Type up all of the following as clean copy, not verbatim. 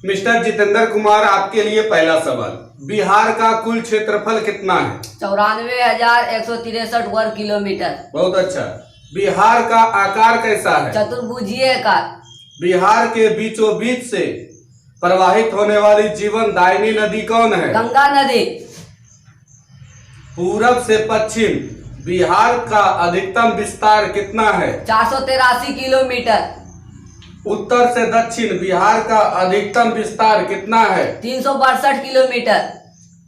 Mister Jitendra Kumar, आपके लिए पहला सवाल। बिहार का कुल क्षेत्रफल कितना है? 94,163 वर्ग किलोमीटर। बहुत अच्छा। बिहार का आकार कैसा है? चतुर्भुजीय का। बिहार के बीचों बीच से प्रवाहित होने वाली जीवन दायिनी नदी कौन है? गंगा नदी। पूरब से पश्चिम बिहार का अधिकतम विस्तार कितना है? 483 किलोमीटर। उत्तर से दक्षिण बिहार का अधिकतम विस्तार कितना है? 362 किलोमीटर।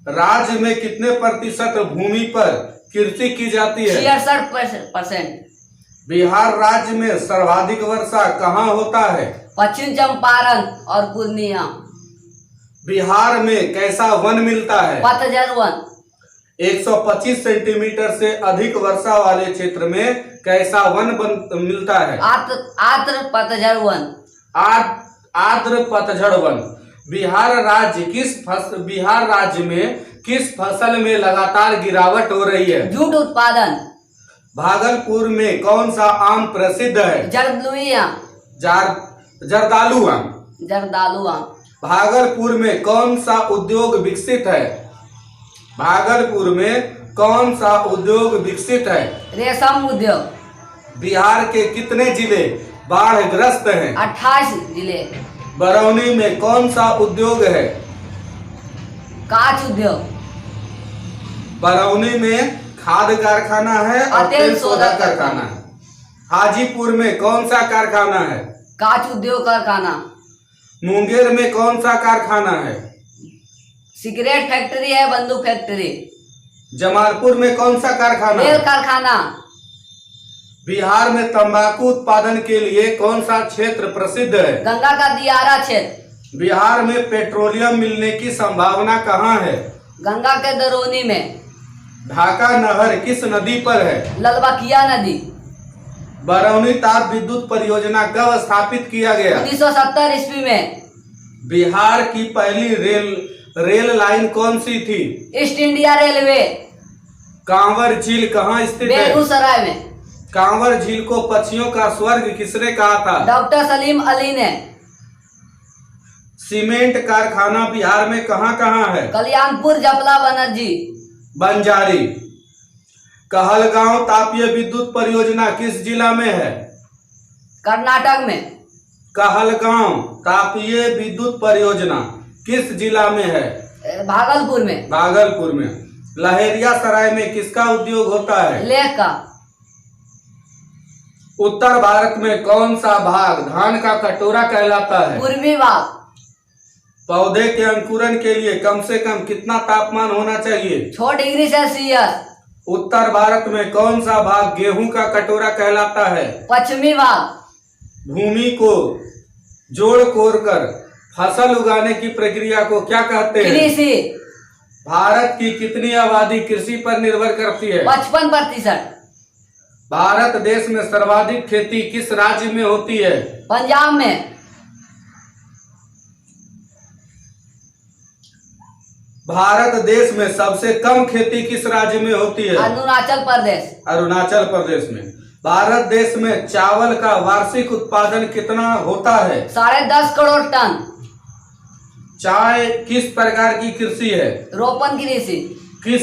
राज्य में कितने प्रतिशत भूमि पर कृषि की जाती है? 66%। बिहार राज्य में सर्वाधिक वर्षा कहाँ होता है? पश्चिम चंपारण और पूर्णिया। बिहार में कैसा वन मिलता है? पतझड़ वन। 125 सेंटीमीटर से अधिक वर्षा वाले क्षेत्र में कैसा वन मिलता है? आर्द्र पतझड़ वन। आर्द्र पतझड़ वन। बिहार राज्य में किस फसल में लगातार गिरावट हो रही है? जूट उत्पादन। भागलपुर में कौन सा आम प्रसिद्ध है? जर्दालू आम। भागलपुर में कौन सा उद्योग विकसित है? भागलपुर में कौन सा उद्योग विकसित है? रेशम उद्योग। बिहार के कितने जिले बाढ़ग्रस्त हैं? 28 जिले। बरौनी में कौन सा उद्योग है? कांच उद्योग। बरौनी में खाद कारखाना है और तेल सोधा कारखाना है। हाजीपुर में कौन सा कारखाना है? कांच उद्योग कारखाना। मुंगेर में कौन सा कारखाना है? सिगरेट फैक्ट्री है, बंदूक फैक्ट्री। जमालपुर में कौन सा कारखाना? रेल कारखाना। बिहार में तंबाकू उत्पादन के लिए कौन सा क्षेत्र प्रसिद्ध है? गंगा का दियारा क्षेत्र। बिहार में पेट्रोलियम मिलने की संभावना कहाँ है? गंगा के दरोनी में। ढाका नहर किस नदी पर है? ललबकिया नदी। बरौनी ताप विद्युत परियोजना कब स्थापित किया गया? 1970 ईस्वी में। बिहार की पहली रेल लाइन कौन सी थी? East India railway. कांवर झील कहाँ स्थित है? बेगूसराय में। कांवर झील को पक्षियों का स्वर्ग किसने कहा था? डॉक्टर सलीम अली ने। सीमेंट कारखाना बिहार में कहाँ कहाँ है? कल्याणपुर, जपला, बनर्जी, बंजारी। कहलगांव तापीय विद्युत परियोजना किस जिला में है? कर्नाटक में। कहलगांव तापीय विद्युत परियोजना किस जिला में है? भागलपुर में। भागलपुर में। लहेरिया सराय में किसका उद्योग होता है? लेख का। उत्तर भारत में कौन सा भाग धान का कटोरा कहलाता है? पूर्वी भाग। पौधे के अंकुरण के लिए कम से कम कितना तापमान होना चाहिए? 6 डिग्री सेल्सियस। उत्तर भारत में कौन सा भाग गेहूं का कटोरा कहलाता है? पश्चिमी भाग। भूमि को जोड़ कोड़ कर फसल उगाने की प्रक्रिया को क्या कहते हैं? कृषि। भारत की कितनी आबादी कृषि पर निर्भर करती है? 55%। भारत देश में सर्वाधिक खेती किस राज्य में होती है? पंजाब में। भारत देश में सबसे कम खेती किस राज्य में होती है? अरुणाचल प्रदेश। अरुणाचल प्रदेश में। भारत देश में चावल का वार्षिक उत्पादन कितना होता है? 10.5 करोड़ टन। चाय किस प्रकार की कृषि है? रोपण कृषि। किस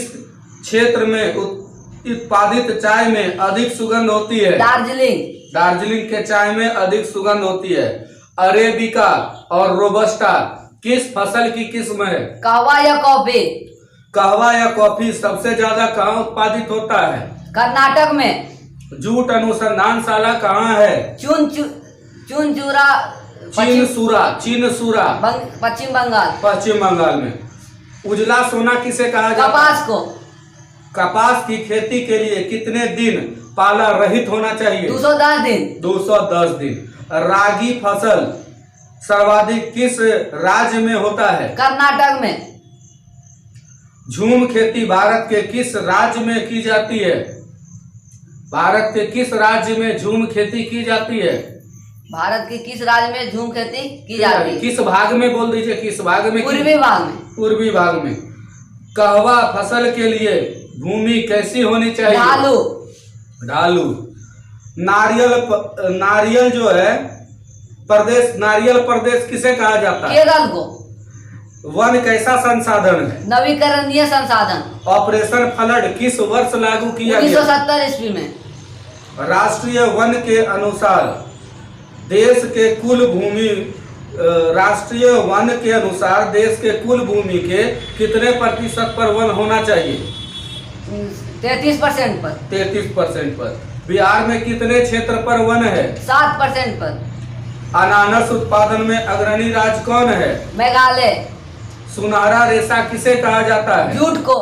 क्षेत्र में उत्पादित चाय में अधिक सुगंध होती है? दार्जिलिंग। दार्जिलिंग के चाय में अधिक सुगंध होती है। अरेबिका और रोबस्टा किस फसल की किस्म है? कहवा या कॉफी। कहवा या कॉफी सबसे ज्यादा कहाँ उत्पादित होता है? कर्नाटक में। जूट अनुसंधानशाला कहाँ है? चुनचुरा। चीनसूरा पश्चिम बंगाल। पश्चिम बंगाल में। उजला सोना किसे कहा जाता है? कपास को। कपास की खेती के लिए कितने दिन पाला रहित होना चाहिए? 210 दिन। 210 दिन। रागी फसल सर्वाधिक किस राज्य में होता है? कर्नाटक में। झूम खेती भारत के किस राज्य में की जाती है? भारत के किस राज्य में झूम खेती की जाती है? भारत के किस राज्य में झूम खेती की जाती है? किस भाग में बोल दीजिए, किस भाग में? पूर्वी भाग में। पूर्वी भाग में। कहवा फसल के लिए भूमि कैसी होनी चाहिए? ढालू। नारियल जो है प्रदेश, नारियल प्रदेश किसे कहा जाता है? केरल को। वन कैसा संसाधन है? नवीकरणीय संसाधन। ऑपरेशन फ्लड किस वर्ष लागू किया गया? 1970 ईस्वी में। राष्ट्रीय वन के अनुसार देश के कुल भूमि, राष्ट्रीय वन के अनुसार देश के कुल भूमि के कितने प्रतिशत पर वन होना चाहिए? 33% पर। 33% पर। बिहार में कितने क्षेत्र पर वन है? 7% पर। अनानास उत्पादन में अग्रणी राज्य कौन है? मेघालय। सुनहरा रेशा किसे कहा जाता है? जूट को।